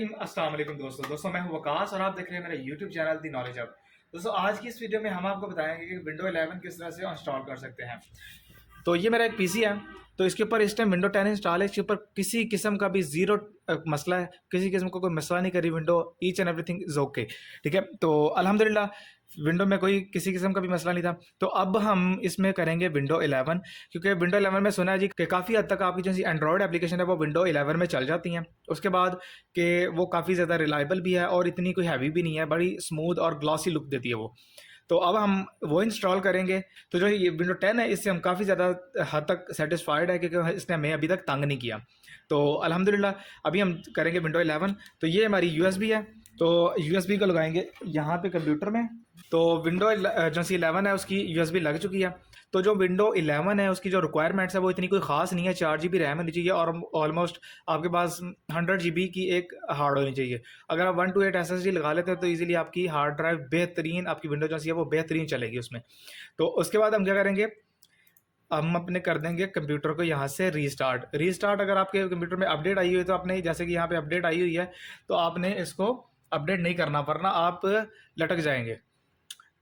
अस्सलाम वालेकुम दोस्तों मैं हूं वकास और आप देख रहे हैं मेरा यूट्यूब चैनल दी नॉलेज हब। दोस्तों आज की इस वीडियो में हम आपको बताएंगे कि विंडो 11 किस तरह से इंस्टॉल कर सकते हैं। तो ये मेरा एक पीसी है, तो इसके ऊपर इस टाइम विंडो 10 इंस्टॉल है। इसके ऊपर किसी किस्म का भी जीरो मसला है, किसी किस्म का कोई मसला नहीं करी window, each and everything is okay. ठीक है, तो अल्हम्दुलिल्लाह विंडो में कोई किसी किस्म का भी मसला नहीं था। तो अब हम इसमें करेंगे विंडो 11, क्योंकि विंडो 11 में सुना है जी कि काफ़ी हद तक आपकी जो सी एंड्रॉयड एप्लीकेशन है वो विंडो 11 में चल जाती हैं। उसके बाद कि वो काफ़ी ज़्यादा रिलायबल भी है और इतनी कोई हैवी भी नहीं है, बड़ी स्मूथ और ग्लॉसी लुक देती है वो। तो अब हम वो इंस्टॉल करेंगे। तो जो ये विंडो 10 है इससे हम काफ़ी ज़्यादा हद तक सेटिस्फाइड है, क्योंकि इसने हमें अभी तक तंग नहीं किया। तो अल्हम्दुलिल्लाह अभी हम करेंगे विंडो 11। तो ये हमारी यूएसबी है, तो यूएसबी को लगाएंगे यहाँ पे कंप्यूटर में। तो विंडो जो सी 11 है उसकी यूएसबी लग चुकी है। तो जो विंडो 11 है उसकी जो रिक्वायरमेंट्स है वो इतनी कोई ख़ास नहीं है। 4 GB रैम होनी चाहिए और ऑलमोस्ट आपके पास 100 GB की एक हार्ड होनी चाहिए। अगर आप 128 SSD लगा लेते हैं तो इजीली आपकी हार्ड ड्राइव बेहतरीन, आपकी विंडो जो सी है वो बेहतरीन चलेगी उसमें। तो उसके बाद हम क्या करेंगे, हम अपने कर देंगे कंप्यूटर को यहाँ से रीस्टार्ट। अगर आपके कंप्यूटर में अपडेट आई हुई है तो आपने, जैसे कि यहाँ पे अपडेट आई हुई है, तो आपने इसको अपडेट नहीं करना, वरना आप लटक जाएंगे।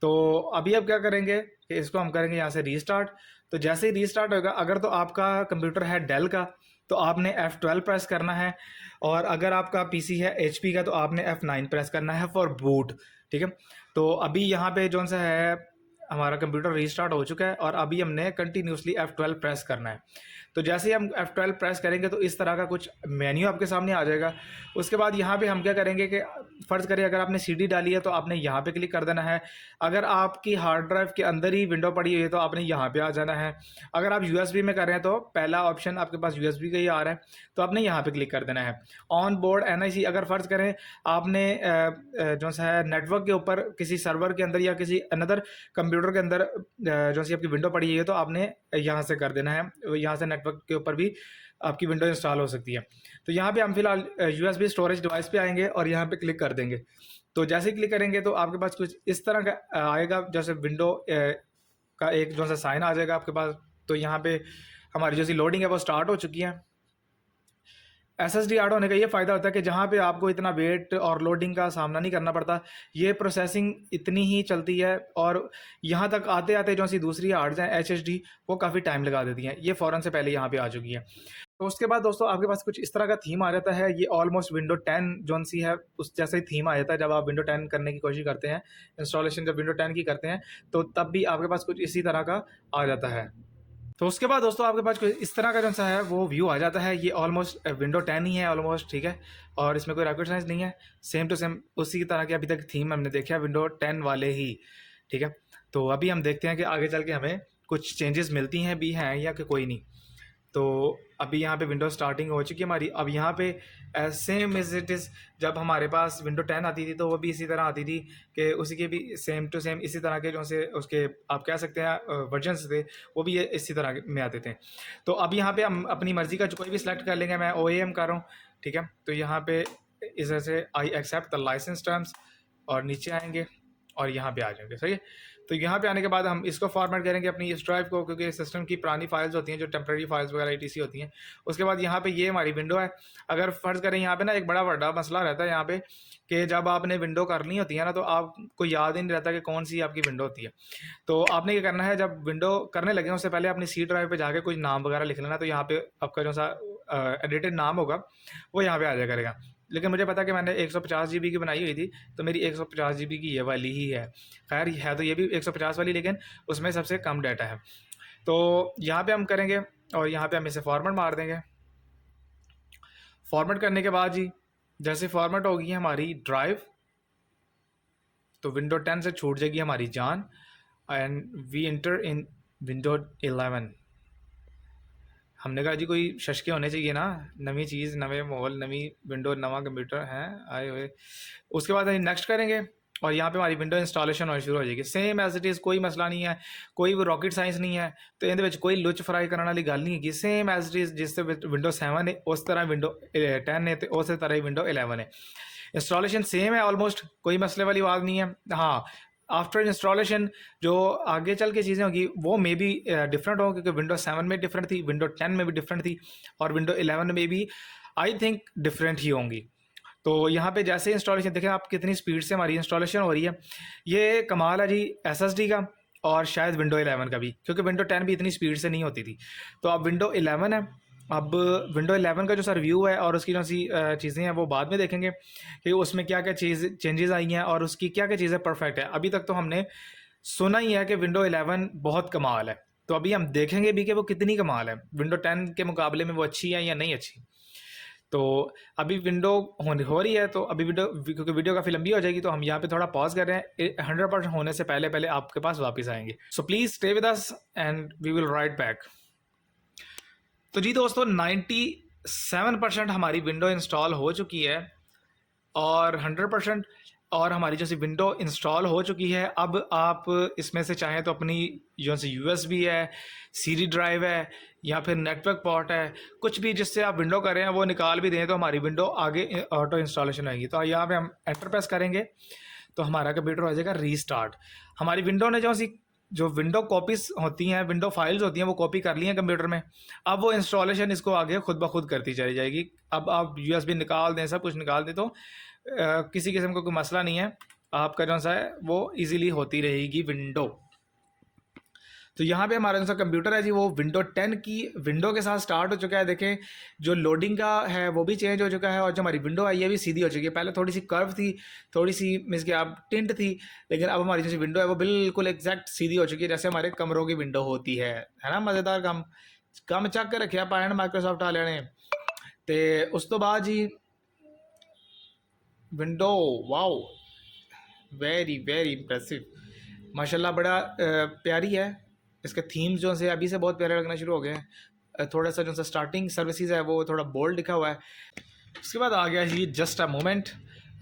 तो अभी अब क्या करेंगे कि इसको हम करेंगे यहाँ से रीस्टार्ट। तो जैसे ही रीस्टार्ट होगा, अगर तो आपका कंप्यूटर है डेल का तो आपने F12 प्रेस करना है, और अगर आपका पीसी है HP का तो आपने F9 प्रेस करना है फॉर बूट। ठीक है, तो अभी यहाँ पे जो सा है हमारा कंप्यूटर रीस्टार्ट हो चुका है और अभी हमने कंटिन्यूसली F12 प्रेस करना है। तो जैसे ही हम F12 प्रेस करेंगे तो इस तरह का कुछ मेन्यू आपके सामने आ जाएगा। उसके बाद यहाँ पे हम क्या करेंगे कि फ़र्ज़ करें अगर आपने CD डाली है तो आपने यहाँ पे क्लिक कर देना है। अगर आपकी हार्ड ड्राइव के अंदर ही विंडो पड़ी हुई है तो आपने यहाँ पे आ जाना है। अगर आप USB में कर रहे हैं तो पहला ऑप्शन आपके पास USB का ही आ रहा है, तो आपने यहाँ पे क्लिक कर देना है। ऑन बोर्ड NIC, अगर फ़र्ज़ करें आपने जो सा है नेटवर्क के ऊपर किसी सर्वर के अंदर या किसी अनदर कंप्यूटर के अंदर जो सी आपकी विंडो पड़ी है तो आपने यहाँ से कर देना है। यहाँ से नेटवर्क के ऊपर भी आपकी विंडो इंस्टॉल हो सकती है। तो यहाँ पे हम फिलहाल USB स्टोरेज डिवाइस पे आएंगे और यहाँ पे क्लिक कर देंगे। तो जैसे ही क्लिक करेंगे तो आपके पास कुछ इस तरह का आएगा, जैसे विंडो का एक जो सा साइन आ जाएगा आपके पास। तो यहाँ पे हमारी जो सी लोडिंग है वो स्टार्ट हो चुकी है। SSD ऐड होने का ये फ़ायदा होता है कि जहाँ पे आपको इतना वेट और लोडिंग का सामना नहीं करना पड़ता, ये प्रोसेसिंग इतनी ही चलती है, और यहाँ तक आते आते जो सी दूसरी हार्ड्स हैं HSD वो काफ़ी टाइम लगा देती हैं। ये फ़ौरन से पहले यहाँ पे आ चुकी है। तो उसके बाद दोस्तों आपके पास कुछ इस तरह का थीम आ जाता है। ये ऑलमोस्ट विंडो 10 जोन सी है उस जैसा ही थीम आ जाता है। जब आप विंडो 10 करने की कोशिश करते हैं, इंस्टॉलेशन जब विंडो 10 की करते हैं, तो तब भी आपके पास कुछ इसी तरह का आ जाता है। तो उसके बाद दोस्तों आपके पास कोई इस तरह का जो सा है वो व्यू आ जाता है। ये ऑलमोस्ट विंडो 10 ही है ऑलमोस्ट, ठीक है, और इसमें कोई रॉकेट साइंस नहीं है। सेम टू सेम उसी की तरह की अभी तक थीम हमने देखा है विंडो 10 वाले ही। ठीक है, तो अभी हम देखते हैं कि आगे चल के हमें कुछ चेंजेस मिलती हैं भी हैं या कि कोई नहीं। तो अभी यहाँ पे विंडो स्टार्टिंग हो चुकी है हमारी। अब यहाँ पे सेम एज इट इज़ जब हमारे पास विंडो 10 आती थी तो वो भी इसी तरह आती थी कि उसी के भी सेम टू सेम इसी तरह के जो से उसके आप कह सकते हैं वर्जन्स थे, वो भी इसी तरह में आते थे। तो अब यहाँ पे हम अपनी मर्ज़ी का कोई भी सिलेक्ट कर लेंगे। मैं OEM कर रहा हूँ, ठीक है। तो यहाँ पे इस तरह से I accept the licence terms, और नीचे आएंगे और यहाँ पे आ जाएंगे, सही है। तो यहाँ पे आने के बाद हम इसको फॉर्मेट करेंगे अपनी इस ड्राइव को, क्योंकि सिस्टम की पुरानी फाइल्स होती हैं जो टेम्प्रेरी फाइल्स वगैरह ETC होती हैं। उसके बाद यहाँ पे ये हमारी विंडो है। अगर फ़र्ज़ करें यहाँ पे ना एक बड़ा मसला रहता है यहाँ पे कि जब आपने विंडो करनी होती है ना तो आपको याद ही नहीं रहता कि कौन सी आपकी विंडो होती है। तो आपने क्या करना है, जब विंडो करने लगे उससे पहले अपनी C ड्राइव पर जाके कुछ नाम वगैरह लिख लेना। तो यहाँ पे आपका जो सा एडिटेड नाम होगा वो यहाँ पे आ जाया करेगा। लेकिन मुझे पता कि मैंने 150 GB की बनाई हुई थी, तो मेरी 150 GB की ये वाली ही है। खैर है तो ये भी 150 वाली, लेकिन उसमें सबसे कम डाटा है। तो यहाँ पे हम करेंगे और यहाँ पे हम इसे फॉर्मेट मार देंगे। फॉर्मेट करने के बाद जी जैसे फॉर्मेट होगी हमारी ड्राइव, तो विंडो 10 से छूट जाएगी हमारी जान, and we enter in window 11। हमने कहा जी कोई शशके होने चाहिए ना, नवी चीज़, नवे माहौल, नवी विंडो, नवा कंप्यूटर हैं आए हुए। उसके बाद हम नेक्स्ट करेंगे और यहाँ पे हमारी विंडो इंस्टॉलेशन होनी शुरू हो जाएगी। सेम एज इट इज़, कोई मसला नहीं है, कोई भी रॉकेट साइंस नहीं है। तो इहदे विच कोई लुच फ्राई करने वाली गल नहीं है। सेम एज इट इज़ जिस विंडो 7 है उस तरह विंडो 10 है, तो उस तरह ही विंडो 11 है। इंस्टॉलेशन सेम है ऑलमोस्ट, कोई मसले वाली बात नहीं है। हाँ, आफ्टर इंस्टॉलेशन जो आगे चल के चीज़ें होगी वो मे बी डिफरेंट हो, क्योंकि विंडो 7 में डिफरेंट थी, विंडो 10 में भी डिफरेंट थी, और विंडो 11 में भी आई थिंक डिफरेंट ही होंगी। तो यहाँ पे जैसे इंस्टॉलेशन देखें आप कितनी स्पीड से हमारी इंस्टॉलेशन हो रही है। ये कमाल है जी एसएसडी का, और शायद विंडो 11 का भी, क्योंकि विंडो 10 भी इतनी स्पीड से नहीं होती थी। तो अब विंडो 11 है। अब विंडो 11 का जो सर व्यू है और उसकी जो सी चीज़ें हैं वो बाद में देखेंगे कि उसमें क्या क्या चीज़ चेंजेस आई हैं और उसकी क्या क्या चीज़ें परफेक्ट है। अभी तक तो हमने सुना ही है कि विंडो 11 बहुत कमाल है, तो अभी हम देखेंगे भी कि वो कितनी कमाल है, विंडो 10 के मुकाबले में वो अच्छी है या नहीं अच्छी। तो अभी विंडो हो रही है, तो अभी वीडियो, क्योंकि वीडियो काफ़ी लंबी हो जाएगी, तो हम यहाँ पे थोड़ा पॉज कर रहे हैं। 100% होने से पहले पहले आपके पास वापस आएंगे। So please stay with us and we will right back. तो जी दोस्तों 97% हमारी विंडो इंस्टॉल हो चुकी है, और 100% और हमारी जैसे विंडो इंस्टॉल हो चुकी है। अब आप इसमें से चाहें तो अपनी जो सी यूएसबी है, सीडी ड्राइव है, या फिर नेटवर्क पोर्ट है, कुछ भी जिससे आप विंडो कर रहे हैं वो निकाल भी दें तो हमारी विंडो आगे ऑटो इंस्टॉलेशन होगी। तो यहाँ पे हम एंटर प्रेस करेंगे तो हमारा कंप्यूटर हो जाएगा रीस्टार्ट। हमारी विंडो ने जो विंडो कॉपीज होती हैं, विंडो फाइल्स होती हैं, वो कॉपी कर ली हैं कंप्यूटर में। अब वो इंस्टॉलेशन इसको आगे खुद ब खुद करती चली जाएगी। अब आप यूएसबी निकाल दें, सब कुछ निकाल दें, तो किसी किस्म का कोई मसला नहीं है, आपका जो सा है वो इजीली होती रहेगी विंडो। तो यहाँ पे हमारा जो सा कंप्यूटर है जी वो विंडो 10 की विंडो के साथ स्टार्ट हो चुका है। देखें जो लोडिंग का है वो भी चेंज हो चुका है, और जो हमारी विंडो है ये भी सीधी हो चुकी है। पहले थोड़ी सी कर्व थी, थोड़ी सी मीन्स कि आप टिंट थी, लेकिन अब हमारी जो विंडो है वो बिल्कुल एग्जैक्ट सीधी हो चुकी है, जैसे हमारे कमरों की विंडो होती है ना। मज़ेदार काम चक के रखे पाए माइक्रोसॉफ्ट वाले ने। तो उस तो बाद जी window, wow very very impressive माशाल्लाह, बड़ा प्यारी है। इसके थीम्स जो से अभी से बहुत प्यारे लगना शुरू हो गए हैं। थोड़ा सा जो सा स्टार्टिंग सर्विसेज है वो थोड़ा बोल्ड लिखा हुआ है। उसके बाद आ गया जी जस्ट अ मोमेंट,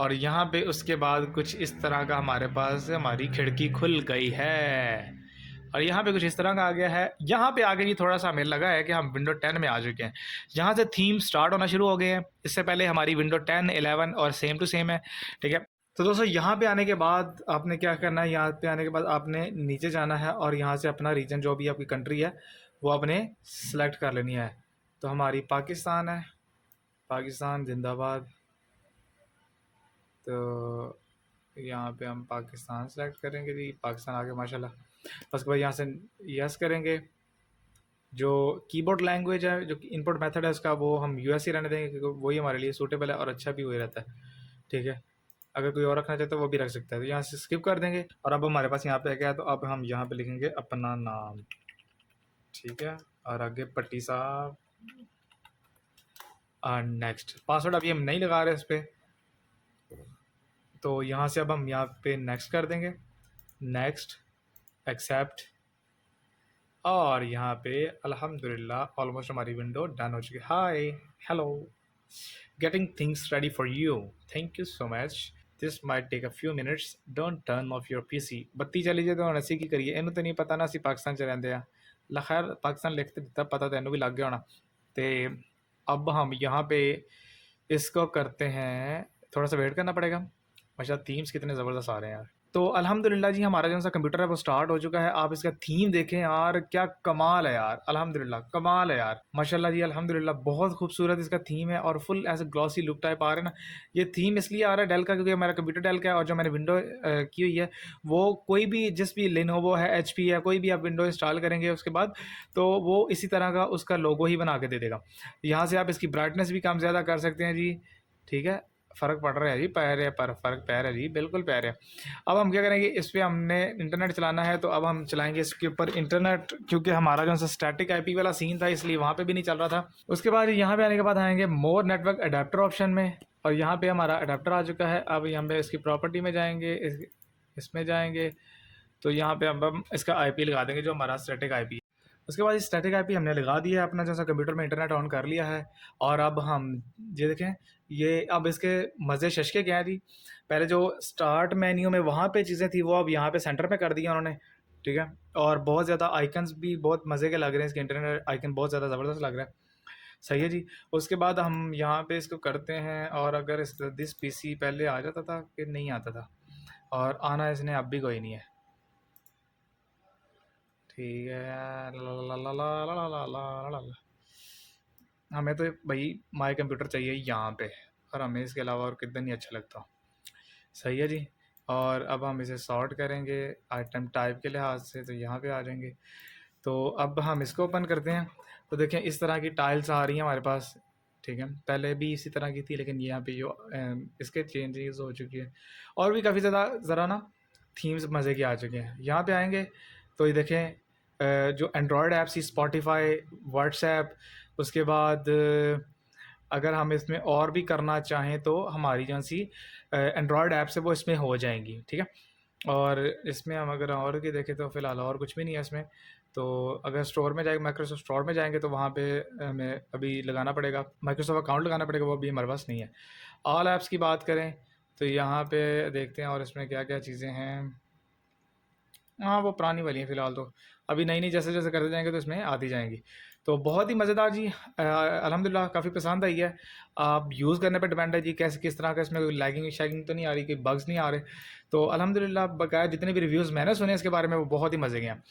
और यहाँ पे उसके बाद कुछ इस तरह का हमारे पास हमारी खिड़की खुल गई है, और यहाँ पे कुछ इस तरह का आ गया है। यहाँ पे आगे जी थोड़ा सा हमें लगा है कि हम विंडो 10 में आ चुके हैं। यहाँ से थीम स्टार्ट होना शुरू हो गए हैं। इससे पहले हमारी विंडो 10, 11 और सेम टू सेम है, ठीक है। तो दोस्तों यहाँ पे आने के बाद आपने क्या करना है, यहाँ पे आने के बाद आपने नीचे जाना है और यहाँ से अपना रीजन जो भी आपकी कंट्री है वो आपने सेलेक्ट कर लेनी है। तो हमारी पाकिस्तान है, पाकिस्तान जिंदाबाद। तो यहाँ पे हम पाकिस्तान सेलेक्ट करेंगे जी, पाकिस्तान आगे माशाल्लाह। उसके बाद यहाँ से यस करेंगे। जो कीबोर्ड लैंग्वेज है, जो इनपुट मेथड है उसका, वो हम यूएस ही रहने देंगे, क्योंकि वही हमारे लिए सूटेबल है और अच्छा भी वही रहता है, ठीक है। अगर कोई और रखना चाहे तो वो भी रख सकता है। तो यहाँ से स्किप कर देंगे, और अब हमारे पास यहाँ पे क्या है, तो अब हम यहाँ पे लिखेंगे अपना नाम, ठीक है, और आगे पट्टी साहब, नेक्स्ट। पासवर्ड अभी हम नहीं लगा रहे इस पर, तो यहाँ से अब हम यहाँ पे नेक्स्ट कर देंगे, नेक्स्ट, एक्सेप्ट, और यहाँ पे अल्हम्दुलिल्लाह ऑलमोस्ट हमारी विंडो डन हो चुकी है। Hi, hello, getting things ready for you, thank you so much, this might take a few minutes, don't turn off your PC. बत्ती चली जाए तो नसी की करिए, इन्हों तो नहीं पता ना असी पाकिस्तान च रहिंदे आ। खैर पाकिस्तान लिख तो दिता, पता तो इन्हों भी लग गया होना। तो अब हम यहाँ पे इसको करते हैं, थोड़ा सा वेट करना पड़ेगा। अच्छा थीम्स कितने ज़बरदस्त आ रहे हैं यार। तो अल्हम्दुलिल्लाह जी हमारा जो सा कंप्यूटर है वो स्टार्ट हो चुका है। आप इसका थीम देखें यार, क्या कमाल है यार, अल्हम्दुलिल्लाह कमाल है यार, माशाल्लाह जी अल्हम्दुलिल्लाह, बहुत खूबसूरत इसका थीम है, और फुल ऐसे ग्लॉसी लुक टाइप आ रहा है ना। ये थीम इसलिए आ रहा है डेल का, क्योंकि मेरा कंप्यूटर डेल का है, और जो मैंने विंडो की हुई है वो कोई भी, जिस भी लेनोवो है, HP है, कोई भी आप विंडो इंस्टॉल करेंगे उसके बाद, तो वो इसी तरह का उसका लोगो ही बना के दे देगा। यहाँ से आप इसकी ब्राइटनेस भी कम ज़्यादा कर सकते हैं जी, ठीक है। फ़र्क पड़ रहा है जी, पैर है पर फ़र्क पैर है जी, बिल्कुल पैर है। अब हम क्या करेंगे, इस पर हमने इंटरनेट चलाना है, तो अब हम चलाएंगे इसके ऊपर इंटरनेट, क्योंकि हमारा जो सा स्टैटिक IP वाला सीन था इसलिए वहाँ पे भी नहीं चल रहा था। उसके बाद यहाँ पे आने के बाद आएंगे मोर नेटवर्क अडेप्टर ऑप्शन में, और यहाँ पे हमारा अडेप्टर आ चुका है। अब यहाँ पे इसकी प्रॉपर्टी में जाएंगे, इसमें जाएंगे, तो यहाँ पे हम इसका IP लगा देंगे जो हमारा स्टैटिक IP है। उसके बाद स्टैटिक IP हमने लगा दिया है, अपना जैसा कंप्यूटर में इंटरनेट ऑन कर लिया है। और अब हम ये देखें, ये अब इसके मज़े शशके क्या है जी, पहले जो स्टार्ट मेन्यू में वहाँ पे चीज़ें थी वो अब यहाँ पे सेंटर पे कर दी उन्होंने, ठीक है। और बहुत ज़्यादा आइकन्स भी बहुत मज़े के लग रहे हैं, इसके इंटरनेट आइकन बहुत ज़्यादा ज़बरदस्त लग रहा है, सही है जी। उसके बाद हम यहाँ पे इसको करते हैं, और अगर इस दिस PC पहले आ जाता था कि नहीं आता था, और आना इसने अब भी कोई नहीं है, ठीक है। ला ला ला ला ला ला ला ला ला ला। हमें तो भाई माई कंप्यूटर चाहिए यहाँ पे, और हमें इसके अलावा और कितना नहीं अच्छा लगता। सही है जी। और अब हम इसे सॉर्ट करेंगे आइटम टाइप के लिहाज से, तो यहाँ पे आ जाएंगे। तो अब हम इसको ओपन करते हैं। तो देखें इस तरह की टाइल्स आ रही हैं हमारे पास, ठीक है। पहले भी इसी तरह की थी, लेकिन यहाँ पे जो इसके चेंजेस हो चुकी है, और भी काफ़ी ज़्यादा ज़रा ना थीम्स मज़े के आ चुके हैं। यहाँ पे आएंगे तो ये देखें जो एंड्रॉयड ऐप्स, स्पॉटिफाई, व्हाट्सएप, उसके बाद अगर हम इसमें और भी करना चाहें तो हमारी जो सी एंड्रॉयड ऐप्स है वो इसमें हो जाएंगी, ठीक है। और इसमें हम अगर और की देखें तो फ़िलहाल और कुछ भी नहीं है इसमें। तो अगर स्टोर में जाएंगे, माइक्रोसॉफ्ट स्टोर में जाएंगे, तो वहाँ पे हमें अभी लगाना पड़ेगा, माइक्रोसॉफ्ट अकाउंट लगाना पड़ेगा, वो अभी हमारे पास नहीं है। ऑल ऐप्स की बात करें तो यहाँ पे देखते हैं और इसमें क्या क्या चीज़ें हैं। हाँ वो पुरानी वाली हैं फ़िलहाल, तो अभी नई नई जैसे जैसे करते जाएंगे तो इसमें आती जाएंगी। तो बहुत ही मज़ेदार जी, अल्हम्दुलिल्लाह काफ़ी पसंद आई है। आप यूज़ करने पे डिपेंड है जी, कैसे किस तरह का इसमें कोई लैगिंग शैगिंग तो नहीं आ रही, कोई बग्स नहीं आ रहे। तो अल्हम्दुलिल्लाह बकाया जितने भी रिव्यूज़ मैंने सुने इसके बारे में वो बहुत ही मज़े के हैं।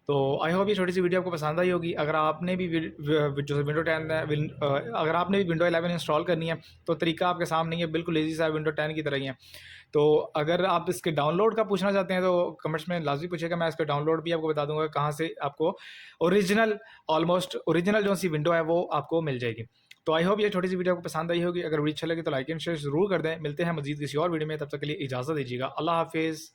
तो आई होप ये छोटी सी वीडियो आपको पसंद आई होगी। अगर आपने भी जो विंडो 10 है अगर आपने भी विंडो 11 इंस्टॉल करनी है तो तरीका आपके सामने ही है, बिल्कुल ईजी सा, विंडो 10 की तरह ही है। तो अगर आप इसके डाउनलोड का पूछना चाहते हैं तो कमेंट्स में लाजमी पूछेगा, मैं इसका डाउनलोड भी आपको बता दूंगा कहाँ से आपको ओरिजिनल, ऑलमोस्ट ओरिजिनल जो सी विंडो है वो आपको मिल जाएगी। तो आई होप ये छोटी सी वीडियो आपको पसंद आई होगी। अगर वीडियो अच्छा लगे तो लाइक एंड शेयर जरूर कर दें। मिलते हैं मजीद किसी और वीडियो में, तब तक के लिए इजाज़त दीजिएगा। अल्लाह हाफिज़।